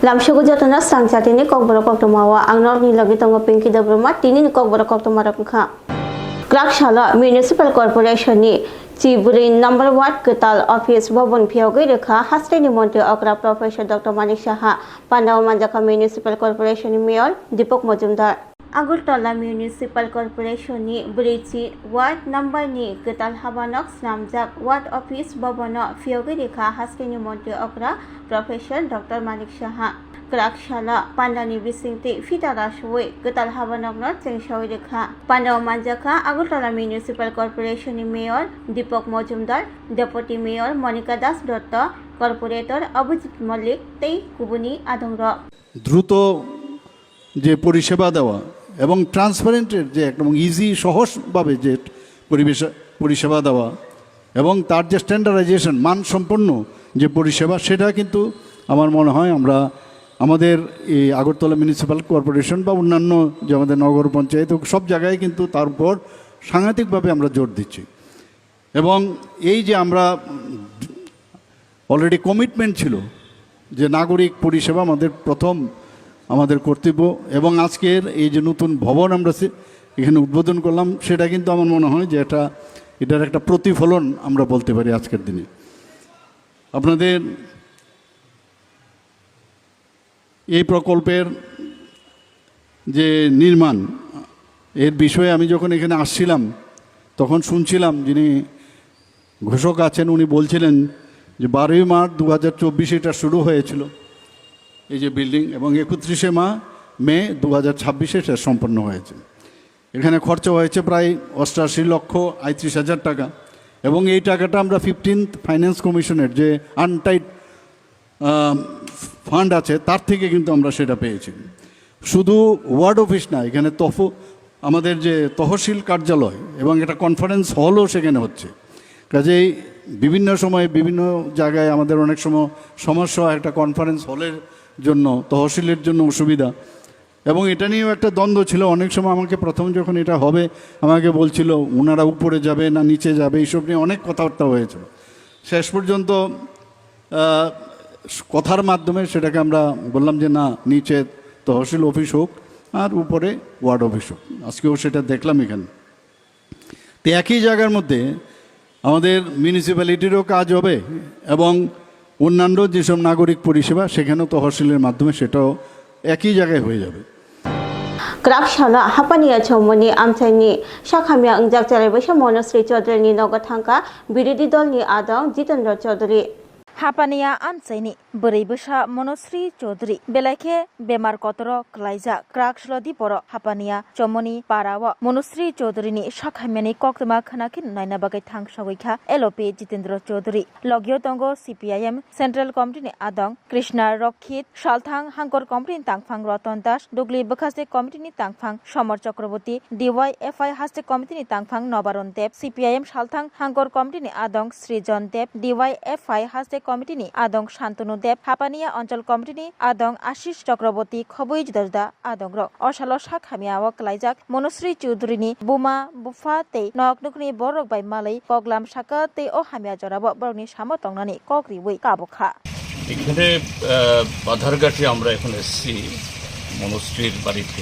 Lamshogo jatana Swrangchati ni Kokborok Koktwma angnor ni lagi tongo Pinki Debbarma tini ni Kokborok Koktwma rakha. Krakshala Municipal Corporation ni Chiburi number 1 Ketal Office Bobon Piogai rekha Hastai ni Monte Okra Professor Dr. Manik Saha Pandaw Manjaka Municipal Corporation ni Mayor Deepak Majumdar. Agurtala Municipal Corporation ni Burichi Ward number ni Ketal Habanok Snamjak Ward Office Bobono Piogai rekha Hastai ni Monte Okra Professor Dr. Manik Saha Krakshala Pandani Bisingti Fitarashwe Ketal Habanok North Chengshawi rekha Pandaw Manjaka Agurtala Municipal Corporation ni Mayor Deepak Majumdar Deputy Mayor Monica Das Dotto Corporator Abhijit Malik Tei Kubuni Adongro দ্রুত যে পরিষেবা দেওয়া এবং ট্রান্সপারেন্টের যে একদম easy সহজভাবে যে পরিষেবা দেওয়া এবং তার যে স্ট্যান্ডার্ডাইজেশন মানসম্পন্ন যে পরিষেবা সেটা কিন্তু আমার মনে হয় আমরা আমাদের এই আগরতলা মিউনিসিপ্যাল কর্পোরেশন বা অন্যান্য যে আমাদের নগর পঞ্চায়েত সব জায়গায় কিন্তু তার উপর সাংঘাতিকভাবে আমরা জোর দিচ্ছি এবং এই যে আমরা অলরেডি কমিটমেন্ট ছিল যে নাগরিক পরিষেবা আমাদের কর্তব্য এবং আজকের এই যে নতুন ভবন আমরা এখানে উদ্বোধন করলাম সেটা কিন্তু আমার মনে হয় যে এটার একটা প্রতিফলন আমরা বলতে পারি আজকের দিনে আপনাদের এই প্রকল্পের যে নির্মাণ এর বিষয়ে আমি যখন এখানে আসছিলাম তখন শুনছিলাম যিনি ঘোষক আছেন উনি বলছিলেন যে 12 মার্চ 2024 এটা শুরু হয়েছিল এই যে বিল্ডিং এবং 31 মে 2026 এটা সম্পন্ন হয়েছে এখানে খরচ হয়েছে প্রায় 88,38,000 টাকা এবং এই টাকাটা আমরা 15th ফাইন্যান্স কমিশনের যে আনটাইড ফান্ড আছে তার থেকে কিন্তু আমরা সেটা পেয়েছি শুধু ওয়ার্ড অফিস না এখানে আমাদের যে তহসিল কার্যালয় এবং একটা কনফারেন্স হলও সেখানে হচ্ছে কাজেই বিভিন্ন সময় বিভিন্ন জায়গায় আমাদের অনেক সময় সমস্যা একটা কনফারেন্স হলের জন্য তহসিলের জন্য অসুবিধা এবং এটা নিয়েও একটা দ্বন্দ্ব ছিল অনেক সময় আমাকে প্রথম যখন এটা হবে আমাকে বলছিল ওনারা উপরে যাবে না নিচে যাবে এইসব নিয়ে অনেক কথাবার্তা হয়েছিল শেষ পর্যন্ত কথার মাধ্যমে সেটাকে আমরা বললাম যে না নিচে তহসিল অফিস হোক আর উপরে ওয়ার্ড অফিস হোক আজকেও সেটা দেখলাম এখানে তো একই জায়গার মধ্যে আমাদের মিউনিসিপ্যালিটিরও কাজ হবে এবং অন্যান্য যেসব নাগরিক পরিষেবা সেখানেও তহসিলের মাধ্যমে সেটাও একই জায়গায় হয়ে যাবে Krakshala Hapaniya Chomoni Amchaini Shakhamya Ungjak Charaibasha Monastery Chaudhary ni Nogathanka Birodi Dol ni Adong Jitendra Chaudhary Hapaniya Amchaini Boreibasha Monastery Chaudhary Belake Bemar Kotoro Klaija Krakshala Diporo Hapaniya Chomoni Parawa Monastery Chaudhary ni Shakhamyani Koktwma Khanakin Naina Bagai Thangshawikha LOP Jitendra Chaudhary Logyo Tongo CPIM Central Committee ni Adong Krishna Rokhit Shalthang Hangkor Committee Tangphang Roton Das Dugli Bakaste Committee ni Tangphang Shomar Chakraborty DYFI Haste Committee ni Tangphang Nobaron Deb CPIM Shalthang Hangkor Committee ni Adong Srijon Deb DYFI Haste Committee ni Adong Shantanu Deb Hapaniya Anchal Committee ni Adong Ashish Chakraborty Khoboi Judajda Adong Rok Oshalo Shakhamiawa Klaijak Monastery Chaudhary ni Buma Bufa Tei Noknukni Borok Bai Malai Koglam Shaka Tei O Hamia Jorabo Borni Shamo Tongnani Kokriwei Kabokha এখানে বাধারঘাটে আমরা এখন এসেছি মনস্ট্রির বাড়িতে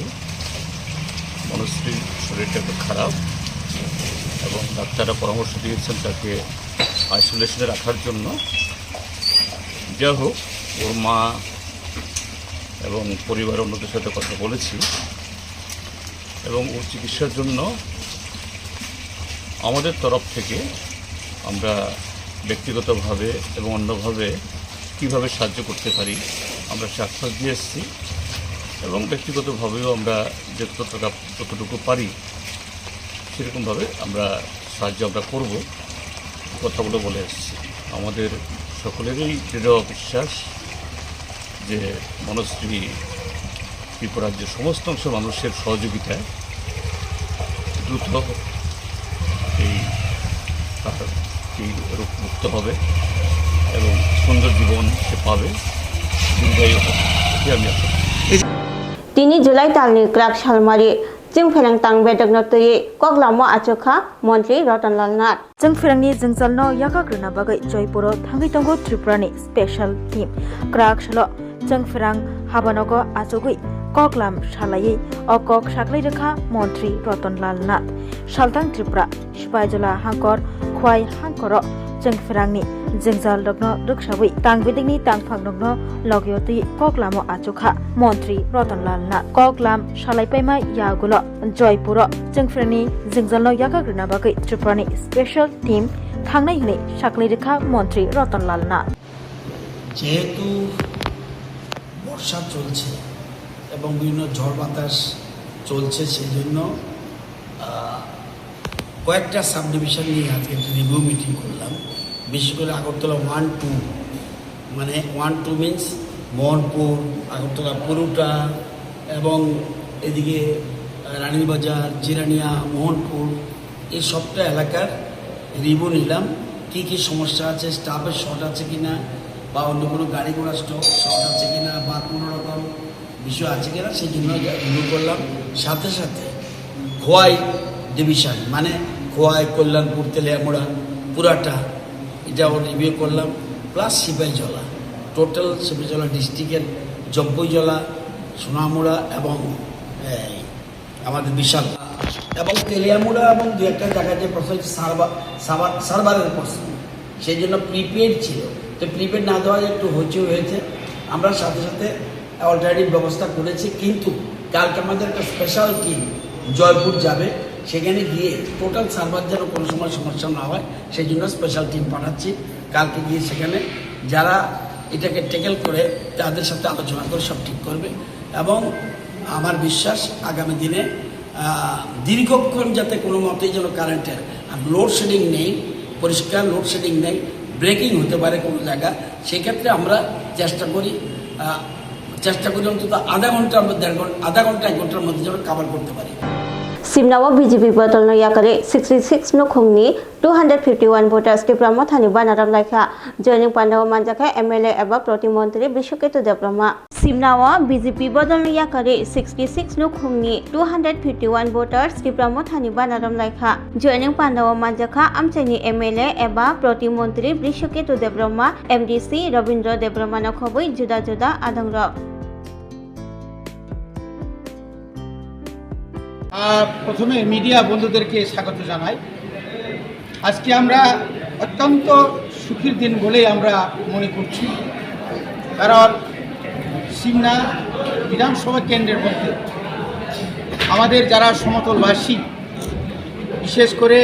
মনস্ট্রির শরীরটা একটু খারাপ এবং ডাক্তাররা পরামর্শ দিয়েছেন তাকে আইসোলেশনে রাখার জন্য যাই হোক ওর মা এবং পরিবারের অন্যদের সাথে কথা বলেছি এবং ওর চিকিৎসার জন্য আমাদের তরফ থেকে আমরা ব্যক্তিগতভাবে এবং অন্যভাবে কীভাবে সাহায্য করতে পারি আমরা সে আশ্বাস দিয়ে এসেছি এবং ব্যক্তিগতভাবেও আমরা যতটুকু পারি সেরকমভাবে আমরা সাহায্য আমরা করব কথাগুলো বলে এসেছি আমাদের সকলেরই দৃঢ় বিশ্বাস যে মনস্ট্রি ত্রিপুরার যে সমস্ত অংশ মানুষের সহযোগিতায় দ্রুত এই রোগমুক্ত হবে এবং সুন্দর জীবন সে পাবে দীর্ঘায়ু হবে আমি আশা করি Tini July Talni Krakshalmari Jingpherang Tang Bedagno Toye Koklamo Achokha Montri Rotanlal Nat Jingpherangni Jingjalno Yakagruna Bagai Joypuro Thangi Tongo Tripurani Special Team Krakshala जोंफोरां हाबानगो आजगै ककलाम सालायै अकक साख्लै रेखा मन्त्री रतनलाल नाथ सालथां त्रिपुरा सिपाइजला हांकर खवाइ हांकर जोंफोरांनि जोंजाल रग्न रक्षाबै तांबिदिंनि तांफांनगनो लगयतै ककलामो आचुखा मन्त्री रतनलाल नाथ ककलाम सालायपाइमा यागुल जयपुर जोंफोरनि जोंजालनो यागाग्रोना बागै त्रिपुरानि स्पेशल टीम थांनाय हनै साख्लै रेखा मन्त्री रतनलाल नाथ যেহেতু বর্ষা চলছে এবং বিভিন্ন ঝড় বাতাস চলছে সেজন্য কয়েকটা সাব ডিভিশন নিয়ে আজকে একটা রিভিউ মিটিং করলাম। বিশেষ করে আগরতলা 1-2 মানে 1-2 মিনস মোহনপুর, আগরতলা পুরুটা এবং এদিকে রানীবাজার, জিরানিয়া, মোহনপুর এই সবটা এলাকার রিভিউ নিলাম। কী কী সমস্যা আছে, স্টাফের শর্ট আছে কিনা বা অন্য কোনো গাড়ি ঘোড়া শর্ট আছে কিনা বা কোনো রকম বিষয় আছে কিনা সেই জন্য রিভিউ করলাম। সাথে সাথে খোয়াই ডিভিশন মানে খোয়াই, কল্যাণপুর, তেলিয়ামুড়া, পুরাটা এটাও রিভিউ করলাম। প্লাস সিপাহীজলা, টোটাল সিপাহীজলা ডিস্ট্রিক্টের জব্বইজলা, সোনামুড়া এবং আমাদের বিশাল এবং তেলিয়ামুড়া এবং দু একটা জায়গায় যে প্রশ্ন সার্ভারের প্রশ্ন সেই জন্য প্রিপেড ছিল, তো প্রিপেড না দেওয়া একটু হয়েছে। আমরা সাথে সাথে অলরেডি ব্যবস্থা করেছি, কিন্তু কালকে আমাদের একটা স্পেশাল টিম জয়পুর যাবে, সেখানে গিয়ে টোটাল সার্ভার যেন কোনো সময় সমস্যা না হয় সেই জন্য স্পেশাল টিম পাঠাচ্ছি। কালকে গিয়ে সেখানে যারা এটাকে ট্যাকেল করে তাদের সাথে আলোচনা করে সব ঠিক করবে এবং আমার বিশ্বাস আগামী দিনে দীর্ঘক্ষণ যাতে কোনো মতেই যেন কারেন্টের আর লোডশেডিং নেই, পরিষ্কার লোডশেডিং নেই, ব্রেকিং হতে পারে কোনো জায়গা, সেই ক্ষেত্রে আমরা চেষ্টা করি অন্তত আধা ঘন্টা 1 ঘন্টার মধ্যে যেন কভার করতে পারি। सिमनाव बीजेपी बदल याकरे 66 नुखुंगनी 251 वोटर्स टिप्रामा थानी बानाराम लाइखा जयनिंग पांडव मानजाखा एमएलए एबा प्रतिमंत्री बिश्वकेतु देब्रमा सिमनाव बीजेपी बदल याकरे 66 नुखुंगनी 251 वोटर्स टिप्रामा थानी बानाराम लाइखा जयनिंग पांडव मानजाखा आमचाइनि एमएलए एबा प्रतिमंत्री बिश्वकेतु देब्रमा एमडीसी रविन्द्र देब्रमा नखबै जुदा जुदा आदंग প্রথমে মিডিয়া বন্ধুদেরকে স্বাগত জানাই। আজকে আমরা অত্যন্ত সুখের দিন বলেই আমরা মনে করছি, কারণ সিমনা বিধানসভা কেন্দ্রের মধ্যে আমাদের যারা সমতলবাসী, বিশেষ করে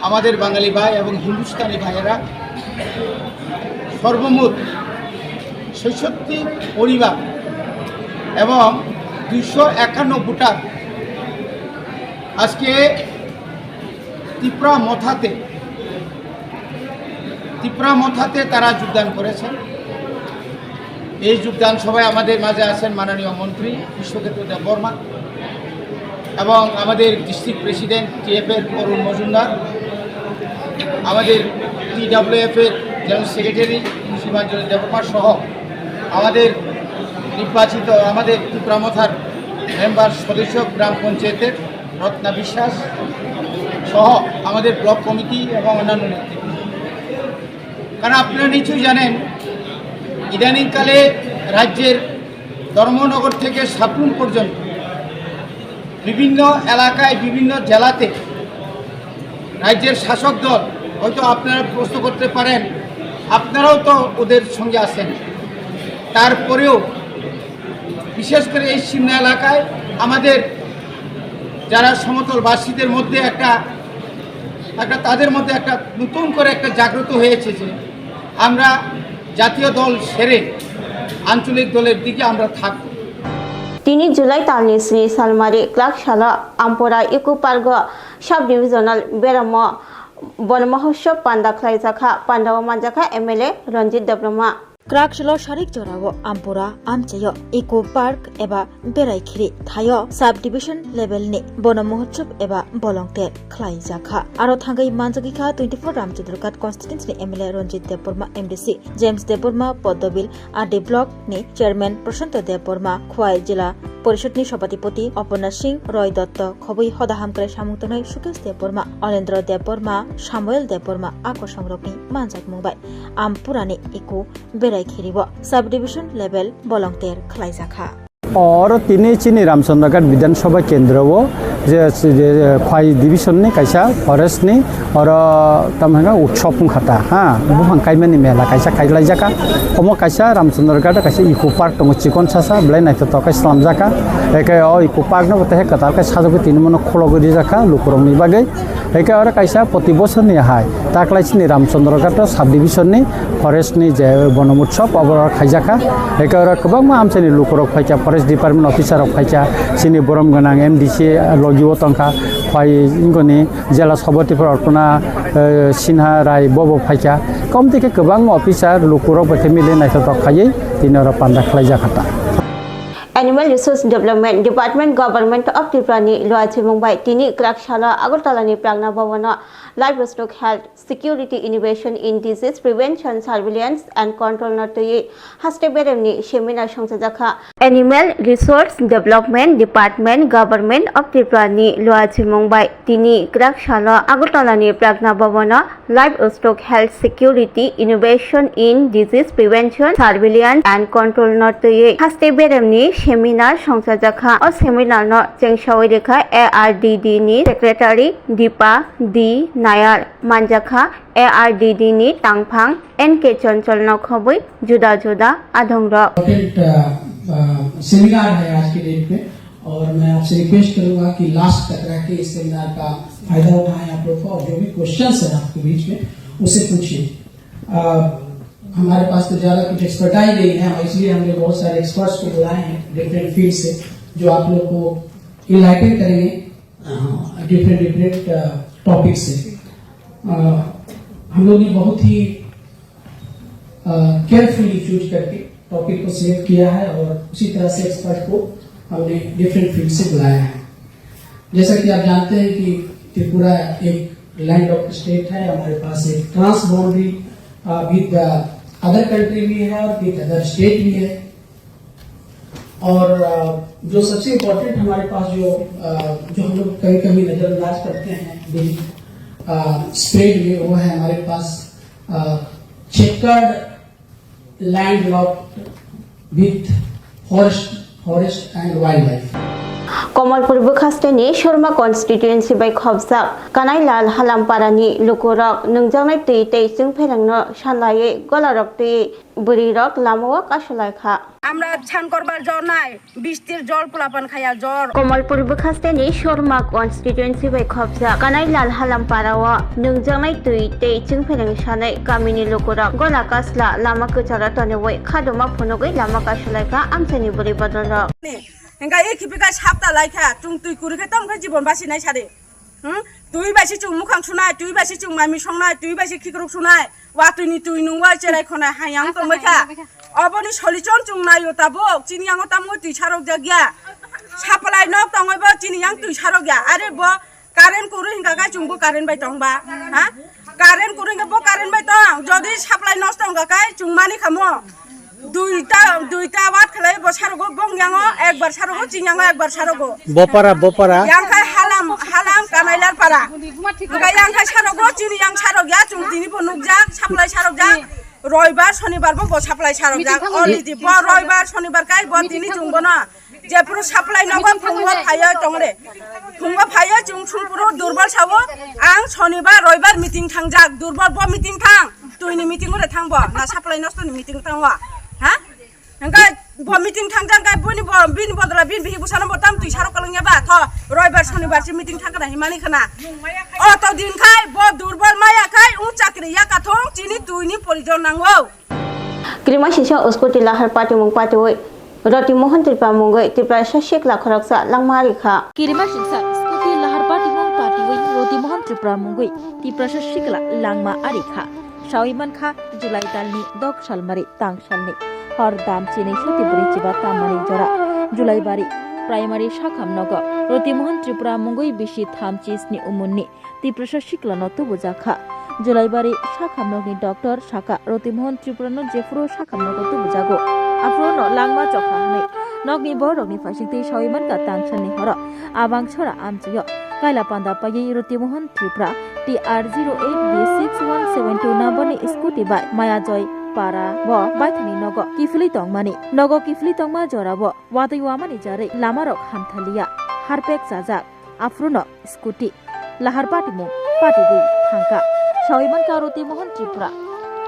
আমাদের বাঙালি ভাই এবং হিন্দুস্তানি ভাইয়েরা সর্বমোট ৬৬ পরিবার এবং 251 ভোটার আজকে ত্রিপুরা মথাতে তারা যোগদান করেছেন। এই যোগদান সভায় আমাদের মাঝে আছেন মাননীয় মন্ত্রী বিশ্বকেতু দেববর্মা এবং আমাদের ডিস্ট্রিক্ট প্রেসিডেন্ট টিএফের অরুণ মজুমদার, আমাদের টিডব্লিউএফের জেনারেল সেক্রেটারি শ্রীমাঞ্জলি দেববর্মা সহ আমাদের নির্বাচিত আমাদের ত্রিপুরা মথার মেম্বার সদস্য গ্রাম পঞ্চায়েতের রত্না বিশ্বাস সহ আমাদের ব্লক কমিটি এবং অন্যান্য নেতৃত্ব। কারণ আপনারা নিশ্চয়ই জানেন ইদানিংকালে রাজ্যের ধর্মনগর থেকে সাপুন পর্যন্ত বিভিন্ন এলাকায় বিভিন্ন জেলাতে রাজ্যের শাসক দল, হয়তো আপনারা প্রশ্ন করতে পারেন আপনারাও তো ওদের সঙ্গে আছেন, তারপরেও বিশেষ করে এই সিমনা এলাকায় আমাদের যারা সমতলবাসীদের মধ্যে একটা তাদের মধ্যে একটা নতুন করে একটা জাগ্রত হয়েছে যে আমরা জাতীয় দল সেরে আঞ্চলিক দলের দিকে আমরা থাকব। 3 जुलाई तालनि स्नि सालमारि क्लाकशाला Ampura eco park sub divisional बेराम वन महोत्सव पांडा खलाइजाखा पांडव मानजाखा एमएलए रंजित देब्रमा क्राकशलो शारिक जराव आमपुरा आमचेय इको पार्क एबा बेरायखिरि थायो सब डिविजन लेवल नि बन महोत्सव एबा बलंगते खलाई जाखा आरो थांगै मानजगिखा 24 Ramchandraghat constituency MLA Ranjit Debbarma MDC James Debbarma Padmabil RD block नि चेयरमैन प्रशांत देबबर्मा खवाई जिला परिषदनि सभापति अपना सिंह रय दत्त खबै हदाहामक्रे सामुंतनाय सुकेश देबबर्मा अलेन्द्र देबबर्मा सामुएल देबबर्मा आको संरक्षनि मानजाक मुंबाय आमपुरानि इको बेरायखेरिब सब डिविजन लेभेल बलंतेर खलाइजाखा और तिनी चिनी रामचंद्रगढ़ विधानसभा केंद्र वो फाइ डिविजन नि कैसा फरेस्ट नि और तमहेगा उत्सव खाता हाँ बुहां काइमेनि मेला कैसा खाइलाई जाका अमो कैसा रामचंद्रगढ़ कैसा इको पार्क दङ चिकन सासा ब्लाइ नाइथ तो कैसा सलाम जाका एके ओ इको पार्क न बते कताल कै साजोबो तिन मन खलगरि जाका लुकरंनि बागै एके और कैसा प्रति बोसोर नि हाय ताकलाई चिनी रामचंद्रगढ़ सब डिविजन नि फरेस्ट नि जे बनम उत्सव अबर खाइजाका एके और गोबां मा आमसेनि लुकरक फाइका फरेस्ट डिपार्टमेंट ऑफिसर ऑफ फाइचा सिनी बरम गनां एमडीसी लगिओ तंका फाइ इंगनि जिला सभापति अर्पणा सिन्हा राय बबो फाइचा कम থেকে गोबां ऑफिसर लुकरक बथे मिले नायथ तखायै तिनर पान्दा खलाइ जाखाता Animal Resource Development Department Government of Tripura ni Luachi Mumbai tini Krakshala Agartala ni Pragna Bhavana Livestock Health Security Innovation in Disease Prevention Surveillance and Control Natoi Hasteberem ni Seminar Songsajakha Animal Resource Development Department Government of Tripura ni Luachi Mumbai tini Krakshala Agartala ni Pragna Bhavana Livestock Health Security Innovation in Disease Prevention Surveillance and Control Natoi Hasteberem ni Seminar Songsajakha or Seminar no Chengshawi Rekha ARDD ni Secretary Deepa D Nayar Manjakha ARDD ni Tangphang NK Chonchol no khoboi juda juda adhongrok seminar है आज के date पे और मैं आपसे request करूंगा कि last तक रह के इस सेमिनार का फायदा उठाएं आप लोग और जो भी क्वेश्चंस हैं आपके बीच में उसे पूछिए हमारे पास तो ज़्यादा कुछ एक्सपर्टाइज नहीं है इसलिए हमने बहुत सारे एक्सपर्ट्स को बुलाए हैं डिफरेंट फील्ड से जो आप लोग को इनलाइटन करेंगे डिफरेंट टॉपिक से हम लोग ने बहुत ही केयरफुली चूज करके टॉपिक को सिलेक्ट किया है और उसी तरह से एक्सपर्ट को हमने डिफरेंट फील्ड से बुलाया है जैसा कि आप जानते हैं कि त्रिपुरा एक लैंड ऑफ स्टेट है हमारे पास एक trans boundary with other country भी है और विद अदर स्टेट भी है और जो सबसे इम्पोर्टेंट हमारे पास जो हम लोग कभी कभी नजरअंदाज करते हैं स्प्रेड में वो है हमारे पास checkered landlocked with forest and wildlife Komalpur Bukhasteni Shurma constituency by Khobsak Kanai Lal Halampara ni Lukurok Nungjangai Tui Tei Sing Pherangno Shanlaye Golarok Tui Burirok Lamawak Ashalaikha আমরা ছান করবার জ্বর নাই বৃষ্টির জল পোলাপান খাইয়া জ্বর Komalpur Bukhasteni Shurma constituency by Khobsak Kanai Lal Halampara wa Nungjangai Tui Tei Sing Pherang Shanai Kamini Lukurok Golakasla Lama Kuchara Toneway Khadoma Phonogoi Lama Ashalaikha Amseni Buri Badorok Enga ekipika sapta laika tung tui kurike tam kha jibon basi nai sare tui basi chung mukhang sunai tui basi chung mami songnai tui basi khikrok sunai wa tui nungwa cherai khonai hayang tongbai kha oboni solichon chung nai otabok chiniang otamoi tui sarok jagya saplai nok tongoi ba chiniang tui sarok ya are bo current kuru hinga ga chungbo current bai tongba ha current kuru hinga bo current bai tong jodi saplai nost tongga kai chungmani khamo দুইটা বাদ খেলাই বসারগো বংয়াঙ্গো একবার সারগো চিংয়াঙ্গো একবার সারগো বপারা ইয়াংখাই হালাম কানাইলার পারা গাই ইয়াংখাই সারগো চিনিয়াং সারগয়া চুংতিনি বনুকজা supply সারগজা রবিবার শনিবার বো supply সারগজা already ব রবিবার শনিবার কাই ব তিনি চুংবো না যে পুরো সাপ্লাই নগো ফুংবা ফাইয়া টংরে ফুংবা ফাইয়া চুং সুপুরো দুর্বল সাবো আং শনিবার রবিবার মিটিং থাংজাক দুর্বল ব মিটিং থাং তুইনি মিটিং করে থাংবো না সাপ্লাই নষ্টনি মিটিং থাংবা ha engka bo meeting thangjang kai boni bo bin bodra bin bihi busana botam tui saro kalangya ba tho roibar shonibar si meeting thangkana himani khana o to din khai bo durbal maya khai u chakri ya kathong chini tuini porijon nango Krima Shisha Uskoti Lahar Party Mung Party Woi Roti Mohan Tripa Mungoi Tripa Shashik Lakharaksa Langmari Kha Kirima Shisha Uskoti Lahar Party Mung Party Woi Roti Mohan Tripa Mungoi Tripa Shashik Langma Arikha Shawiman Kha Julai Talni Dok Shalmari Tang Shalni Hor Dam Chini Shoti Buri Chiba Tamari Jora Julai Bari Primary Shakam Nogo Roti Mohan Tripura Mungoi Bishi Tham Chisni Umunni Tripa Shashik Lanotu Bujakha Julai Bari Shakam Nogni Doctor Shaka Roti Mohan Tripura no Jefro Shakam Nogo Tu Bujago Afro no Langma Chokha Nei Nogni Borogni Fashikti Shawiman Ka Tang Shalni Hora Abang Chora Amchiyo Kaila Panda Payi Roti Mohan Tripura TR08B6172 number ni scooty by Maya Joy para bo baithani nogo kifli tongmani nogo kifli tongma jorabo wadai wamani jare lamarok hamthalia harpek jajak afruno scooty lahar patimu patibui thangka Soiman Karoti Mohan Tripura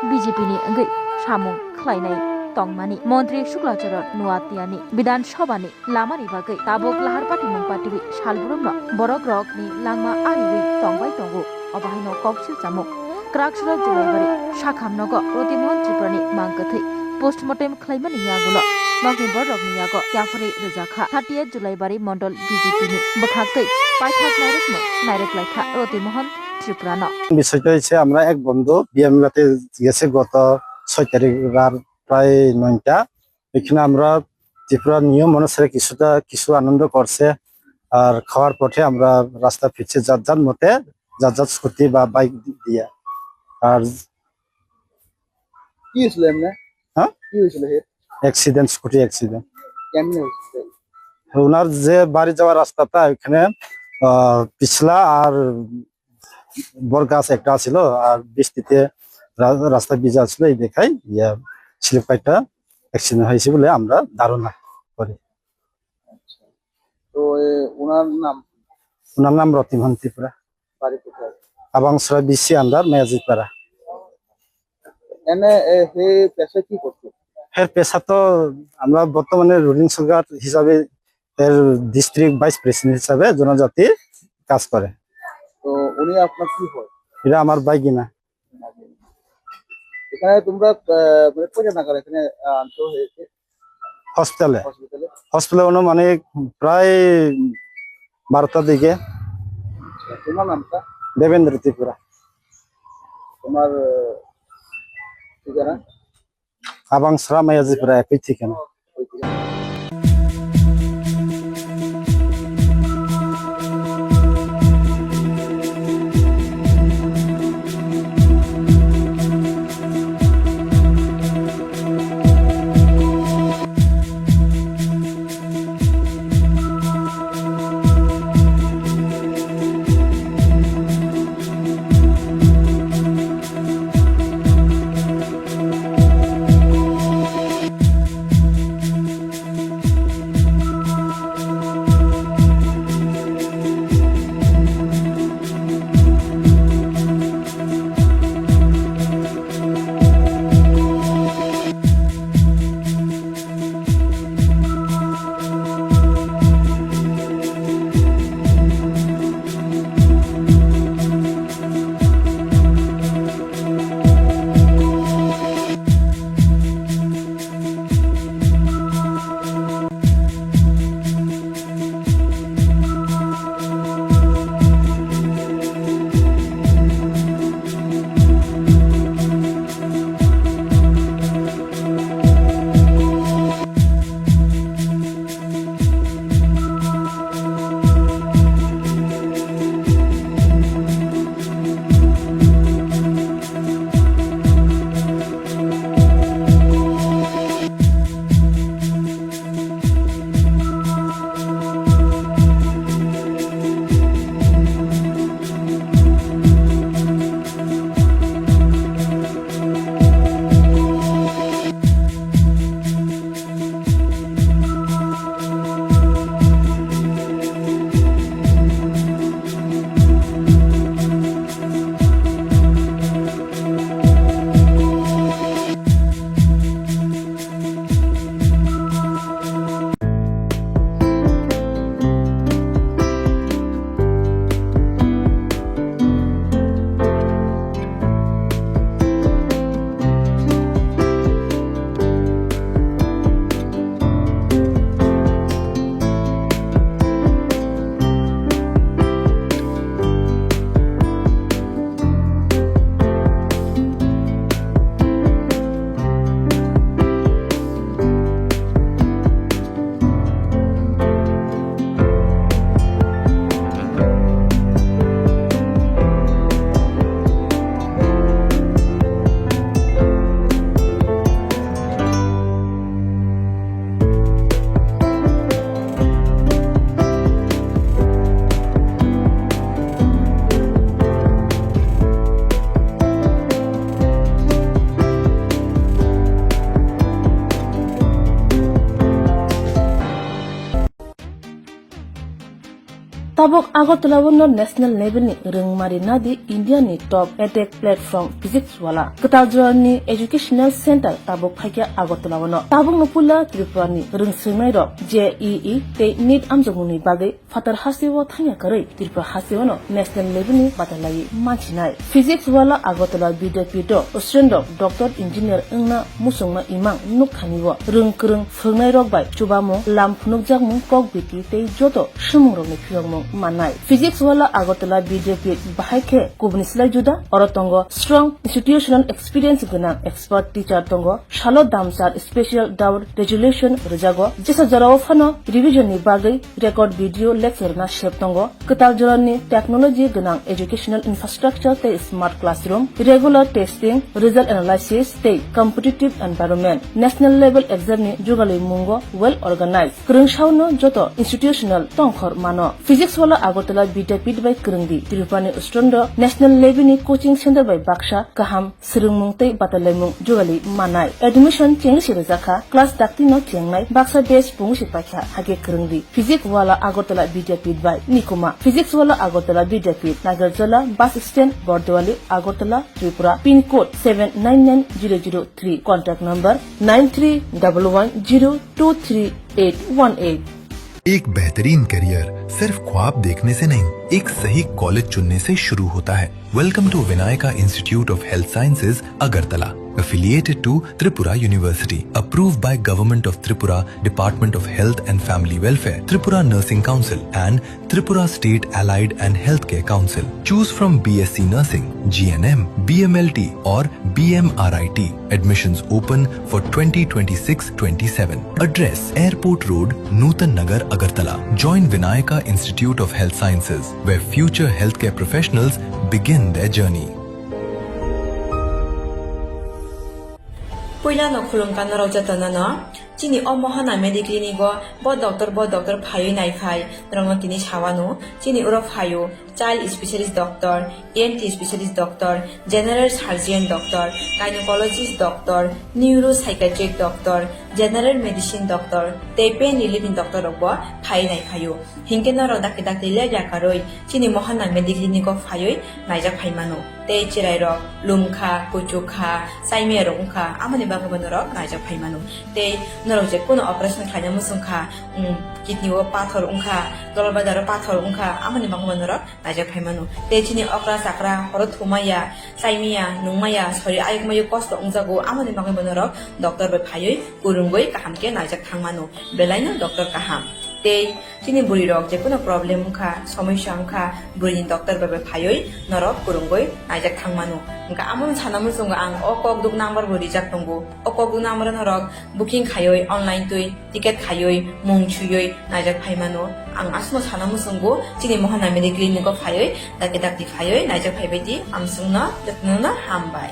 BJP ni engai samung khlainai tongmani Mantri Shuklacharan Nuatiani Bidan Sabhani lamani bagai tabok lahar patimung patibi salburumno borok rok ni langma ariwi tongbai tongo obahino koksil jamuk Kraksura Julaibari Shakhamnogo Roti Mohan Tripurani mangkathai postmortem khlaimani yagulo November rokni yago Kyafari Rajaka 30 Julaibari Mondol BJP ni bakhaktei paithak nairek laikha Roti Mohan Tripurano বিষয়টা হচ্ছে আমরা এক বন্ধু বিএমলাতে গেছে গত 6 তারিখ রাত প্রায় 9টা এখানে আমরা ত্রিপুরা নিয়ম অনুসারে কিছু আনন্দ করছে আর খাওয়ার পথে আমরা রাস্তা ফিরছে যার মতে যার স্কুটি বা বাইক দিয়ে আর কি হয়েছিল এমনি? হ্যাঁ কি হয়েছিল? অ্যাক্সিডেন্ট স্কুটি অ্যাক্সিডেন্ট কেমনে হয়েছিল? ওনার যে বাড়ি যাওয়ার রাস্তাটা ওখানে পিছলা আর বরগাছ একটা ছিল আর বৃষ্টিতে রাস্তা ভিজা ছিল এই দেখাই স্লিপ কাইটটা অ্যাক্সিডেন্ট হয়েছে বলে আমরা ধারণা করি। তো ওনার নাম রতিমোহন ত্রিপুরা, বাড়ি কোথায়? আবাংসরা বিসি আন্ডার মেয়াজিপাড়া। এনে হে পেশা কি করতো? এর পেশা তো আমরা বর্তমানে রুলিং সুগার হিসাবে এর ডিস্ট্রিক্ট ভাইস প্রেসিডেন্ট হিসাবে জনজাতি কাজ করে। তো উনি আপনার কি হয়? এটা আমার বাইগিনা। এখানে তোমরা মানে কয়টা নাগাদ এখানে আনতে হয়েছে? হসপিটালে অনুমানিক প্রায় 12টার দিকে। তোমার নামটা? দেবেন্দ্র ত্রিপুরা। তোমার ঠিকানা? আবাংসরা মেয়াজিপাড়া একই ঠিকানা। tabok Agartala wono national level ni rungmari nadi India ni top edtech platform physics wala Koktwma ni educational center tabok phaikya Agartala wono tabok no pula Tripura ni rungsrimai rok JEE te NEET amjoguni bagai fatar hasiwo thanya karai Tripura hasiwo no national level ni batalai machinai physics wala Agartala Bidapito Australian doctor engineer engna musungma imang nukhaniwo rungkrung phungnai rok bai chubamo lamphunuk jakmung kok biti te joto shumung rok ni phiyongmung manai physics wala Agartala Bidapit bahaike kubnislai juda orotongo strong institutional experience guna expert teacher tongo shalo damsar special doubt resolution rejago jesa jarawo phano revision ni bagai record video lecture na shep tongo Kotal ni technology guna educational infrastructure te smart classroom regular testing result analysis te competitive environment national level exam ni jugalai mungo well organized krungshauno joto institutional tongkhor mano physics wala Agartala Bidapit by krungdi Tripura Ustondo national level ni coaching center by Baksha kaham srungmung te batalemung jugali manai admission cheng sirjaka class dakti no chengnai Baksha base pung sipakha hage krungdi physics wala Agartala Bidapit by nikuma physics wala Agartala Bidapit Nagarjala bus stand Bordewali Agartala Tripura pin code 799003 contact number 9311023818 एक बेहतरीन career सिर्फ ख्वाब देखने से नहीं, एक सही college चुनने से शुरू होता है। Welcome to Vinayaka institute of health sciences Agartala, affiliated to Tripura University, approved by Government of Tripura, Department of Health and Family Welfare, Tripura Nursing Council and Tripura State Allied and Healthcare Council. Choose from BSc Nursing, GNM, BMLT or BMRIT. Admissions open for 2026-27. Address Airport Road, Nutan Nagar, Agartala. Join Vinayaka Institute of Health Sciences, where future healthcare professionals begin their journey. Puila no khulum kan ro jatana no chini omohana mediclinic go bo doctor phayu nai phai rong tini chawano chini uro phayu child specialist doctor, ENT specialist doctor, general surgeon doctor, gynecologist doctor, neuropsychiatric doctor, general medicine doctor, te pain relieving doctor robo phai nai phayu hingke no ro dak le ja karoi chini mohana mediclinic go phayu nai ja phai mano te chirai ro lumkha kuchukha saime rongkha amani ba ko no ro nai ja phai mano te no ro je kono operation khanya musungkha kidney o pathor ungkha dolbadar pathor ungkha amani ba ko no ro naija phaimanu te chini okra sakra horo thumaya saimia nungmaya sori ayukmayu kosto ungjago amani ba ko no ro doctor be phayoi kurungoi kahamke naija thangmanu belaina doctor kaham te chini buri rok je kono problem ungkha samasya ungkha buri doctor be phayoi norok kurungoi naija thangmanu ungka amon chanamu sunga ang okok duk number buri jak tongo okok duk number norok booking khayoi online tui ticket khayoi mung chuyoi naija phaimanu ang asmo chanamu sungo chini mohana mediclinic ko phayoi dakti phayoi naija phaibaidi amsungna datnuna hambai.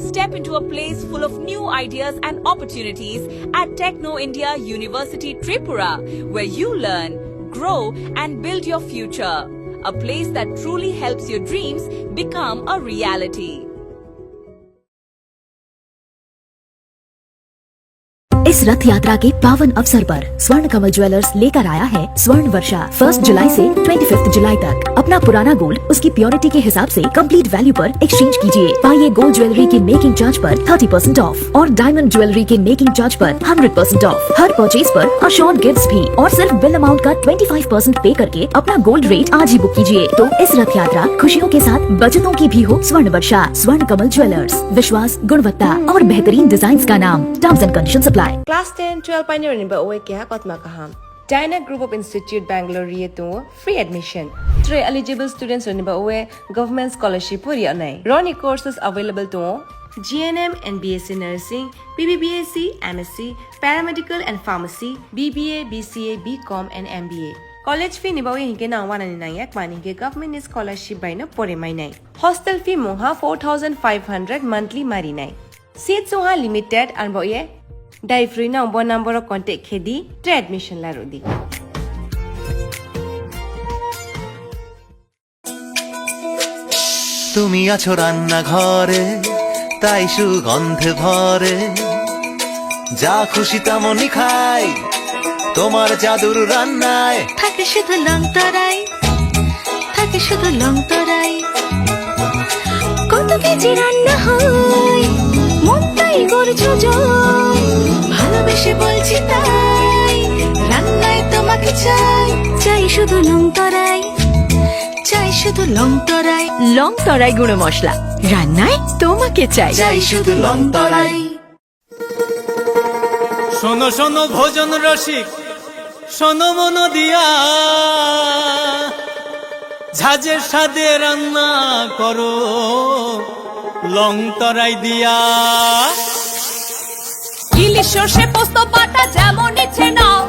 Step into a place full of new ideas and opportunities at Techno India University Tripura, where you learn, grow and build your future. A place that truly helps your dreams become a reality. इस रथ यात्रा के पावन अवसर पर स्वर्ण कमल jewellers लेकर आया है स्वर्ण वर्षा 1 जुलाई से 25 जुलाई तक। अपना पुराना गोल्ड उसकी प्योरिटी के हिसाब से कंप्लीट वैल्यू पर एक्सचेंज कीजिए। पाइए गोल्ड ज्वेलरी की मेकिंग चार्ज पर 30% ऑफ और डायमंड ज्वेलरी के मेकिंग चार्ज पर 100% ऑफ। हर परचेज पर अशोर्ड गिफ्ट्स भी और सिर्फ बिल अमाउंट का 25% पे करके अपना गोल्ड रेट आज ही बुक कीजिए। तो इस रथ यात्रा खुशियों के साथ बचतों की भी हो। स्वर्ण वर्षा स्वर्ण कमल ज्वेलर्स, विश्वास, गुणवत्ता और बेहतरीन डिजाइन का नाम। Terms and conditions apply. Class 10-12 pioneering ba owe kya Koktwma kaham. China Group of Institute Bangalore to free admission. 3 eligible students ba owe government scholarship puri anai. Roni courses available to GNM and BSc Nursing, BBBSc, MSc, Paramedical and Pharmacy, BBA, BCA, BCom and MBA. College fee ni ba owe hinke na 199 mani ke government scholarship by na pore mai nai. Hostel fee moha 4500 monthly mari nai. Seats soha limited and ba owe Dai free na umbo number of contact khedi tre admission la rodi. তুমি আছো রান্না ঘরে তাই সুগন্ধে ভরে যা খুশি তেমনই খাই তোমার জাদুর রান্নায় থাকে শুধু লং তরাই, থাকে শুধু লং তরাই। কত কেজি রান্না হয়, মন তাই করছো জয়। ভালোবেসে বলছি তাই, রান্নায় তোমাকে চাই, চাই শুধু লং তরাই, চাই শুধু লং তরাই। লং তরাই গুঁড়ো মশলা, রান্নায় তোমাকে চাই, চাই শুধু লং তরাই। শোনো শোনো ভোজন রসিক, শোনো মন দিয়া, ঝাঁঝের স্বাদে রান্না করো লং তরাই দিয়া। ইলিশ সর্ষে পোস্ত বাটা যেমন ইচ্ছে নাও,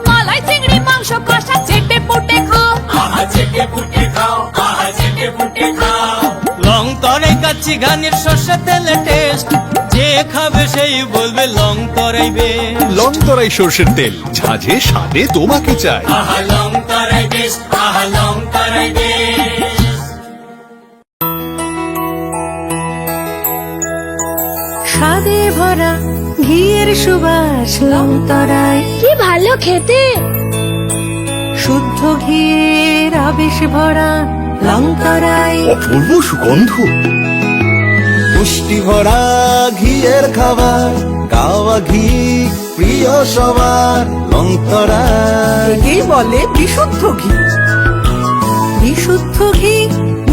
মালাই চিংড়ি মাংস কষা চেটে পুটে খাও, আহা চেটে পুটে খাও, আহা চেটে পুটে খাও। লং তরাই কাচ্চি ঘানির সর্ষে তেলে টেস্ট, যে খাবে সেই বলবে লং তরাই বেশ। লং তরাই সর্ষের তেল, ঝাঁঝে স্বাদে তোমাকে চাই। আহা লং তরাই বেশ, আহা লং তরাই বেশ। স্বাদে ভরা ঘিয়ের সুবাস লং তরাই, কি ভালো খেতে। শুদ্ধ ঘিয়ের আবেশ ভরা লং তরাই, অপূর্ব সুগন্ধ। পুষ্টি ভরা ঘিয়ের খাবার, গাওয়া ঘি প্রিয় সবার লং তরাই। একেই বলে বিশুদ্ধ ঘি। বিশুদ্ধ ঘি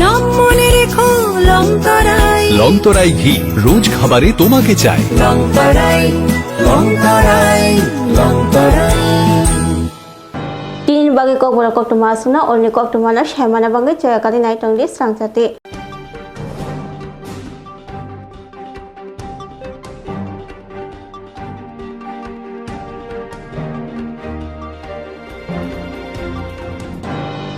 নাম মনে রেখো লং তরাই। লং তরাই ঘি রোজ খাবারে তোমাকে চাই। লং তরাই, লং তরাই, লং তরাই। Tin bagi Kokborok Koktwma asuna olni Koktwma na shemana bangi chayakari nai tongli Swrangchati.